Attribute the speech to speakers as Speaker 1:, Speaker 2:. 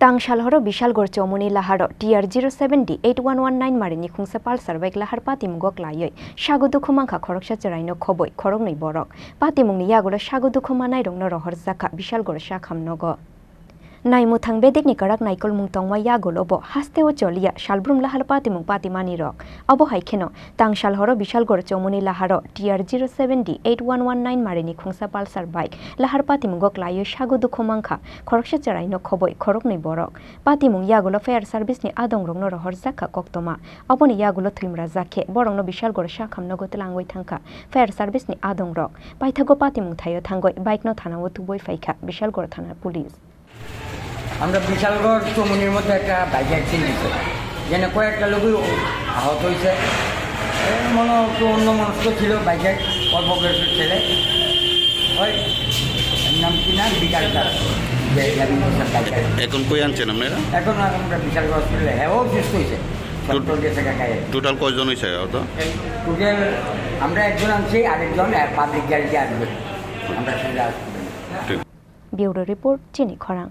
Speaker 1: Tangsal Horo Bishalgor Chomuni Lahar TR07D-8119 Marini Khungsa Pulssar bike Lahar Patimungo Kwlaiwi Sago Dukho Mankha Khoroknwi Khoboi Khoroknwi borok Patimungni yagolo Sago Dukho manai rongno rohor jaka Bishalgor Shakhamnogo Naimutang bedikni karak naikol mungtongwa yagolobo hasteo cholia shalbrum lahar patimung patimani rok abo haikeno Tangsal Horo Bishalgor Chomuni Lahar TR07D-8119 Marini Khungsa Pulssar bike Lahar Patimungo Kwlaiwi Sago Dukho Mankha Khoroknwi Khoboi Khoroknwi borok Patimung yagolo fair service ni adong rongno rohor jaka koktoma aboni yagolo thimra jake borongno Bishalgor Shakhamnogo telangoi thangka fair service ni adong rok paithago patimung thayo thangoi bike no thanawo tuboi faika Bishalgor thana police
Speaker 2: আমরা বিশালগড় চমুনির মধ্যে একটা bike accident হয়েছে যেন কয়েকটা লোকই আহত হয়েছে মনে একটু অন্য মনস্ক ছিল বাইকে অল্প বয়সের ছেলে হয় নাম কি না বিকালটা
Speaker 3: এখন কই আনছেন আপনারা
Speaker 2: এখন আমরা বিশালগড় হসপিটালে হ্যাঁ ও সুস্থ হয়েছে
Speaker 3: টোটাল কয়জন হয়েছে
Speaker 2: টোটাল আমরা একজন আনছি আরেকজন পাবলিক গাড়িতে আসবে আমরা সেটা আসবো
Speaker 1: ব্যুরো রিপোর্ট চিনি খরাং।